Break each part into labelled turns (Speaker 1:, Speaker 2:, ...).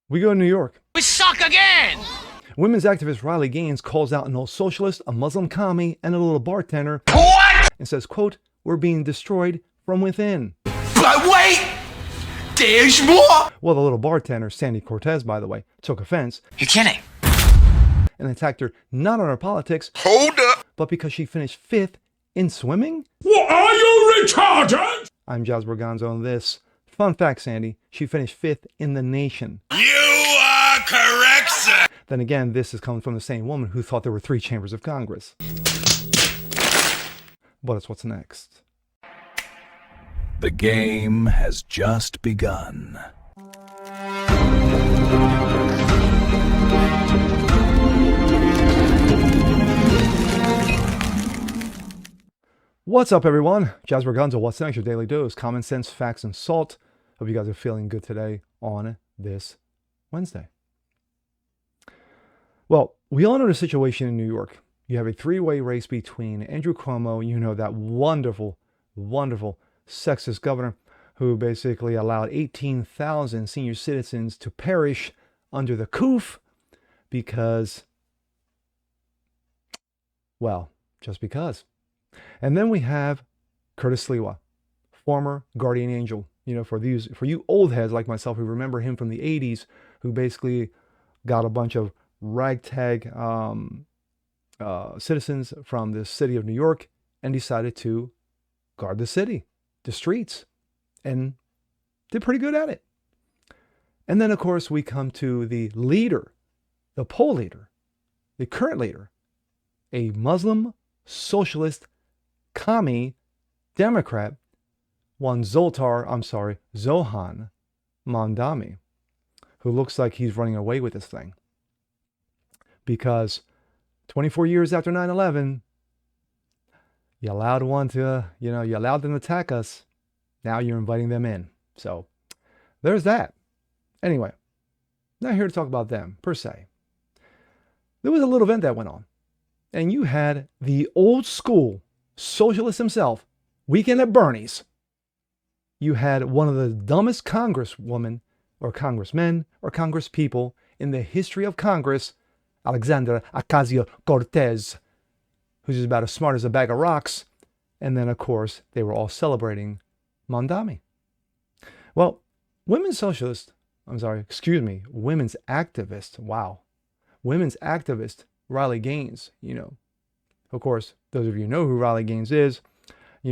Speaker 1: We go to New York.
Speaker 2: We suck again!
Speaker 1: Women's activist Riley Gaines calls out an old socialist, a Muslim commie, and a little bartender.
Speaker 2: What?
Speaker 1: And says, quote, "We're being destroyed from within."
Speaker 2: But wait! There's more!
Speaker 1: Well, the little bartender, Sandy Cortez, by the way, took offense.
Speaker 2: You're kidding.
Speaker 1: And attacked her not on her politics.
Speaker 2: Hold up!
Speaker 1: But because she finished 5th in swimming?
Speaker 3: What, are you retarded?
Speaker 1: I'm Jazz Berganzo on this. Fun fact, Sandy, she finished 5th in the nation.
Speaker 2: You are correct, sir!
Speaker 1: Then again, this is coming from the same woman who thought there were 3 chambers of Congress. But it's what's next.
Speaker 4: The game has just begun.
Speaker 1: What's up, everyone? Jazz Berganzo, what's next? Your daily dose, common sense, facts, and salt. Hope you guys are feeling good today on this Wednesday. Well, we all know the situation in New York. You have a 3-way race between Andrew Cuomo, you know, that wonderful, wonderful sexist governor who basically allowed 18,000 senior citizens to perish under the coof because, well, just because. And then we have Curtis Sliwa, former guardian angel, you know, for you old heads like myself who remember him from the 80s, who basically got a bunch of ragtag citizens from the city of New York and decided to guard the city, the streets, and did pretty good at it. And then, of course, we come to the leader, the poll leader, the current leader, a Muslim socialist commie Democrat, Zohan Mamdani, who looks like he's running away with this thing. Because 24 years after 9/11, you allowed one to, you allowed them to attack us. Now you're inviting them in. So there's that. Anyway, not here to talk about them per se. There was a little event that went on, and you had the old school socialist himself, Weekend at Bernie's. You had one of the dumbest congresswomen or congressmen or congresspeople in the history of Congress, Alexandria Ocasio-Cortez, who's just about as smart as a bag of rocks. And then, of course, they were all celebrating Mamdani. Well, women's activist, women's activist Riley Gaines, of course, those of you know who Riley Gaines is.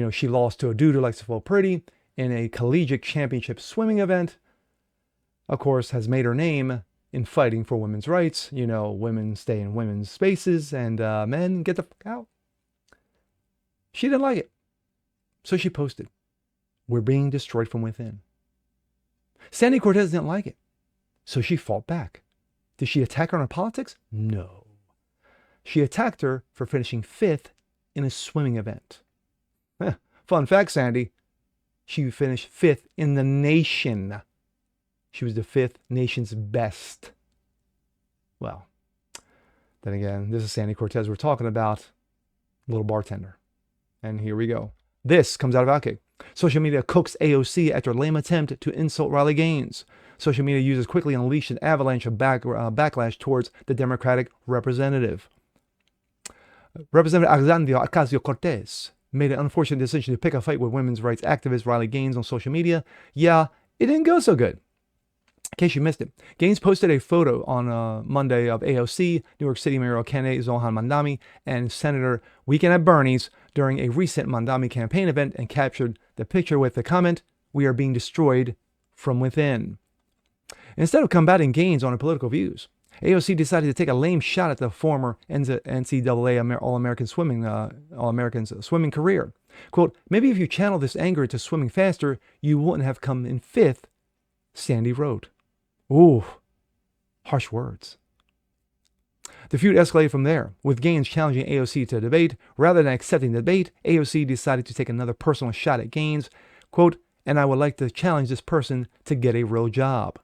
Speaker 1: She lost to a dude who likes to flow pretty in a collegiate championship swimming event. Of course, has made her name in fighting for women's rights. Women stay in women's spaces and men get the fuck out. She didn't like it. So she posted, "We're being destroyed from within." Sandy Cortez didn't like it. So she fought back. Did she attack her on her politics? No. She attacked her for finishing 5th in a swimming event. Fun fact, Sandy. She finished 5th in the nation. She was the 5th nation's best. Well, then again, this is Sandy Cortez we're talking about, little bartender. And here we go. This comes out of Outkick. Social media cooks AOC after lame attempt to insult Riley Gaines. Social media users quickly unleashed an avalanche of backlash towards the Democratic representative. Representative Alexandria Ocasio-Cortez made an unfortunate decision to pick a fight with women's rights activist Riley Gaines on social media. Yeah, it didn't go so good. In case you missed it, Gaines posted a photo on Monday of AOC, New York City mayoral candidate Zohan Mamdani, and Senator Weekend at Bernie's during a recent Mamdani campaign event and captured the picture with the comment, "We are being destroyed from within." Instead of combating Gaines on her political views, AOC decided to take a lame shot at the former NCAA All-American swimming career. Quote, "Maybe if you channel this anger into swimming faster, you wouldn't have come in 5th, Sandy wrote. Ooh, harsh words. The feud escalated from there, with Gaines challenging AOC to a debate. Rather than accepting the debate, AOC decided to take another personal shot at Gaines. Quote, "And I would like to challenge this person to get a real job."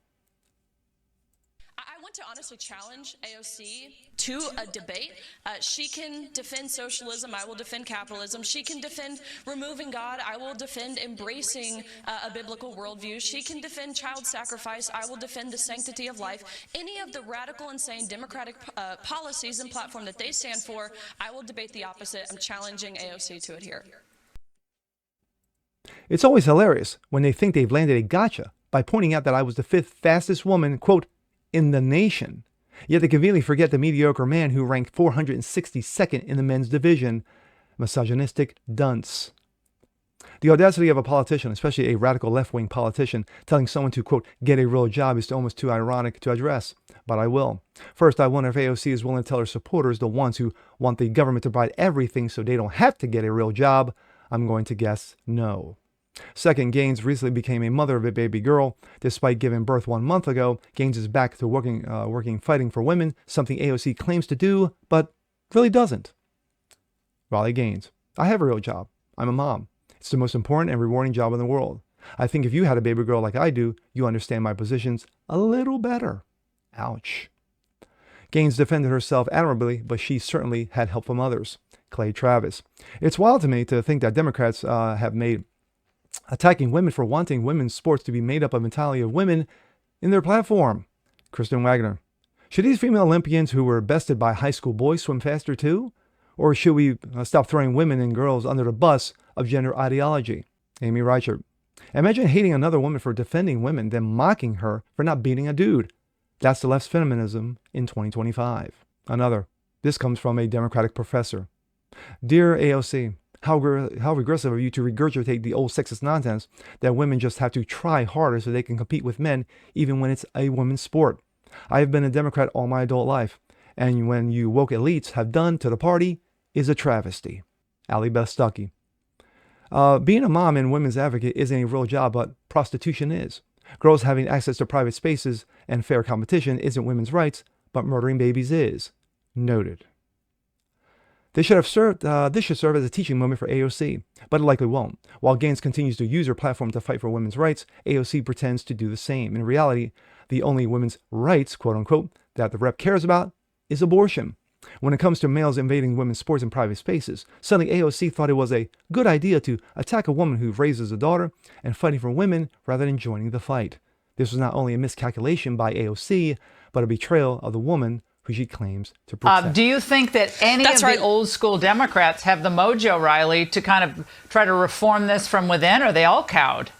Speaker 5: to honestly challenge AOC to a debate. She can defend socialism. I will defend capitalism. She can defend removing God. I will defend embracing a biblical worldview. She can defend child sacrifice. I will defend the sanctity of life. Any of the radical, insane democratic policies and platform that they stand for, I will debate the opposite. I'm challenging AOC to adhere.
Speaker 1: It's always hilarious when they think they've landed a gotcha by pointing out that I was the 5th fastest woman, quote, in the nation. Yet they conveniently forget the mediocre man who ranked 462nd in the men's division. Misogynistic dunce. The audacity of a politician, especially a radical left-wing politician, telling someone to, quote, get a real job is almost too ironic to address. But I will. First, I wonder if AOC is willing to tell her supporters, the ones who want the government to provide everything so they don't have to get a real job. I'm going to guess no. Second, Gaines recently became a mother of a baby girl. Despite giving birth 1 month ago, Gaines is back to working fighting for women, something AOC claims to do, but really doesn't. Riley Gaines. I have a real job. I'm a mom. It's the most important and rewarding job in the world. I think if you had a baby girl like I do, you understand my positions a little better. Ouch. Gaines defended herself admirably, but she certainly had help from others. Clay Travis. It's wild to me to think that Democrats have made attacking women for wanting women's sports to be made up of entirely of women in their platform. Kristen Wagner. Should these female Olympians who were bested by high school boys swim faster too? Or should we stop throwing women and girls under the bus of gender ideology? Amy Reichert. Imagine hating another woman for defending women, then mocking her for not beating a dude. That's the left's feminism in 2025. Another. This comes from a Democratic professor. Dear AOC, how regressive of you to regurgitate the old sexist nonsense that women just have to try harder so they can compete with men, even when it's a women's sport. I have been a Democrat all my adult life, and when you woke elites have done to the party is a travesty. Allie Beth Stuckey. Being a mom and women's advocate isn't a real job, but prostitution is. Girls having access to private spaces and fair competition isn't women's rights, but murdering babies is. Noted. This should serve as a teaching moment for AOC, but it likely won't. While Gaines continues to use her platform to fight for women's rights, AOC pretends to do the same. In reality, the only women's rights, quote unquote, that the rep cares about is abortion. When it comes to males invading women's sports and private spaces, suddenly AOC thought it was a good idea to attack a woman who raises a daughter and fighting for women rather than joining the fight. This was not only a miscalculation by AOC, but a betrayal of the woman who she claims to protect.
Speaker 6: Do you think that any of the old school Democrats have the mojo, Riley, to kind of try to reform this from within, or are they all cowed?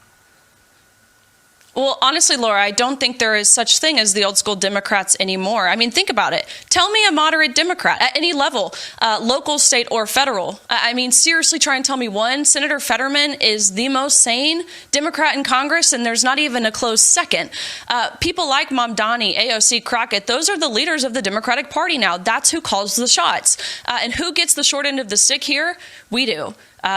Speaker 5: Well, honestly, Laura, I don't think there is such thing as the old school Democrats anymore. I mean, think about it. Tell me a moderate Democrat at any level, local, state, or federal. I mean, seriously, try and tell me one. Senator Fetterman is the most sane Democrat in Congress, and there's not even a close second. People like Mamdani, AOC, Crockett, those are the leaders of the Democratic Party now. That's who calls the shots. And who gets the short end of the stick here? We do.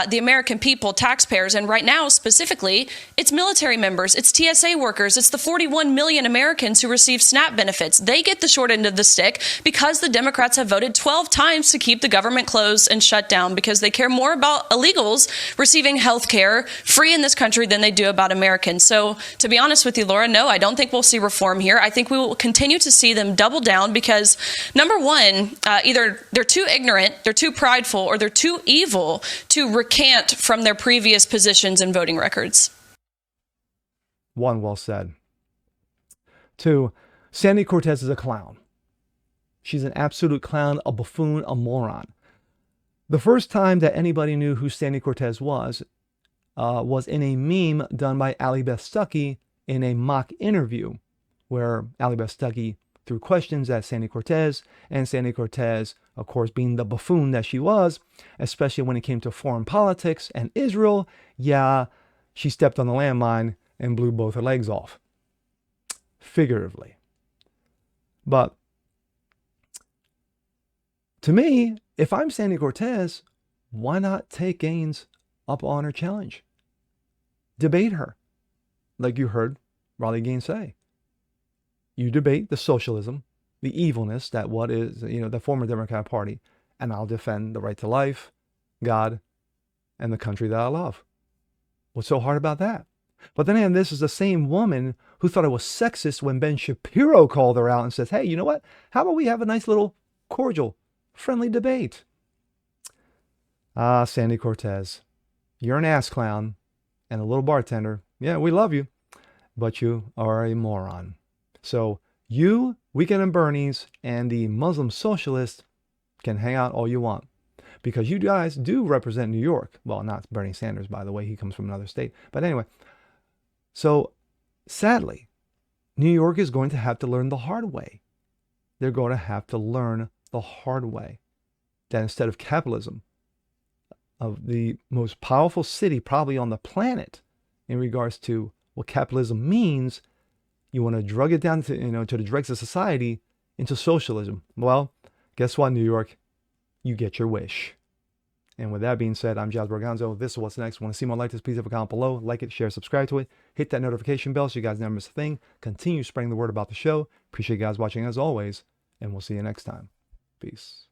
Speaker 5: The American people, taxpayers, and right now specifically, it's military members, it's TSA workers, it's the 41 million Americans who receive SNAP benefits. They get the short end of the stick because the Democrats have voted 12 times to keep the government closed and shut down because they care more about illegals receiving health care free in this country than they do about Americans. So to be honest with you, Laura, no, I don't think we'll see reform here. I think we will continue to see them double down because, number one, either they're too ignorant, they're too prideful, or they're too evil to recant from their previous positions and voting records.
Speaker 1: One, well said. Two, Sandy Cortez is a clown. She's an absolute clown, a buffoon, a moron. The first time that anybody knew who Sandy Cortez was in a meme done by Allie Beth Stuckey in a mock interview where Allie Beth Stuckey threw questions at Sandy Cortez, and Sandy Cortez, of course, being the buffoon that she was, especially when it came to foreign politics and Israel, yeah, she stepped on the landmine and blew both her legs off. Figuratively. But to me, if I'm Sandy Cortez, why not take Gaines up on her challenge? Debate her, like you heard Riley Gaines say. You debate the socialism, the evilness that what is, the former Democrat Party, and I'll defend the right to life, God, and the country that I love. What's so hard about that? But then again, this is the same woman who thought it was sexist when Ben Shapiro called her out and says, hey, you know what? How about we have a nice little cordial, friendly debate? Ah, Sandy Cortez, you're an ass clown and a little bartender. Yeah, we love you, but you are a moron. So you, Weekend at Bernie's, and the Muslim socialist can hang out all you want, because you guys do represent New York. Well, not Bernie Sanders, by the way. He comes from another state. But anyway, so sadly, New York is going to have to learn the hard way. They're going to have to learn the hard way that instead of capitalism, of the most powerful city probably on the planet in regards to what capitalism means, you want to drug it down to, to the dregs of society into socialism. Well, guess what, New York? You get your wish. And with that being said, I'm Giles Borganzo. This is What's Next. Want to see more like this? Please leave a comment below. Like it, share, subscribe to it. Hit that notification bell so you guys never miss a thing. Continue spreading the word about the show. Appreciate you guys watching as always. And we'll see you next time. Peace.